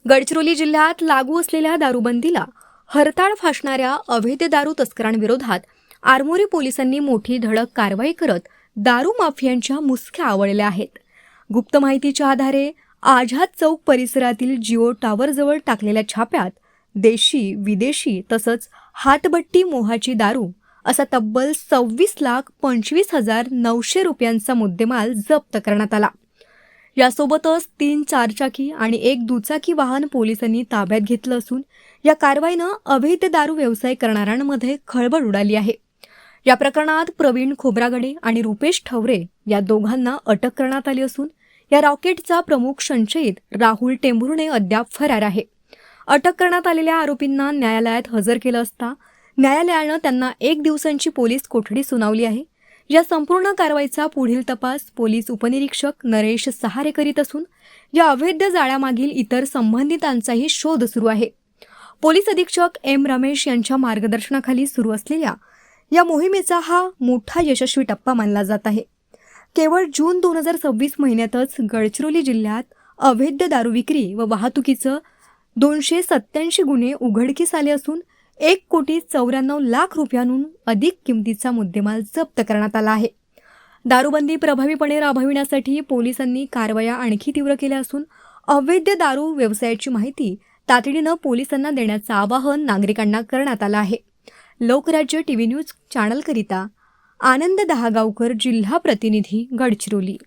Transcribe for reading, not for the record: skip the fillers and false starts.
गडचिरोली जिल्ह्यात लागू असलेल्या दारूबंदीला हरताळ फासणाऱ्या अवैध दारू तस्करांविरोधात आरमोरी पोलिसांनी मोठी धडक कारवाई करत दारू माफियांच्या मुसक्या आवळल्या आहेत. गुप्त माहितीच्या आधारे आझाद चौक परिसरातील जिओ टावरजवळ टाकलेल्या छाप्यात देशी, विदेशी तसंच हातभट्टी मोहाची दारू असा तब्बल 26,25,900 रुपयांचा मुद्देमाल जप्त करण्यात आला. यासोबतच 3 चारचाकी आणि 1 दुचाकी वाहन पोलिसांनी ताब्यात घेतलं असून या कारवाईनं अवैध दारू व्यवसाय करणाऱ्यांमध्ये खळबळ उडाली आहे. या प्रकरणात प्रवीण खोब्रागडे आणि रुपेश ठवरे या दोघांना अटक करण्यात आली असून या रॉकेटचा प्रमुख संशयित राहुल टेंभुर्णे अद्याप फरार आहे. अटक करण्यात आलेल्या आरोपींना न्यायालयात हजर केलं असता न्यायालयानं त्यांना 1 दिवसांची पोलीस कोठडी सुनावली आहे. या संपूर्ण कारवाईचा पुढील तपास पोलीस उपनिरीक्षक नरेश सहारे करीत असून या अवैध जाळ्यामागील इतर संबंधितांचाही शोध सुरू आहे. पोलीस अधीक्षक एम रमेश यांच्या मार्गदर्शनाखाली सुरू असलेल्या या मोहिमेचा हा मोठा यशस्वी टप्पा मानला जात आहे. केवळ जून 2026 महिन्यातच गडचिरोली जिल्ह्यात अवैध दारू विक्री व वाहतुकीचं 287 गुन्हे उघडकीस आले असून 1,94,00,000 रुपयांहून अधिक किमतीचा मुद्देमाल जप्त करण्यात आला आहे. दारूबंदी प्रभावीपणे राबविण्यासाठी पोलिसांनी कारवाया आणखी तीव्र केल्या असून अवैध दारू व्यवसायाची माहिती तातडीनं पोलिसांना देण्याचं आवाहन नागरिकांना करण्यात आलं आहे. लोकराज्य टीव्ही न्यूज चॅनलकरिता आनंद दहागावकर, जिल्हा प्रतिनिधी, गडचिरोली.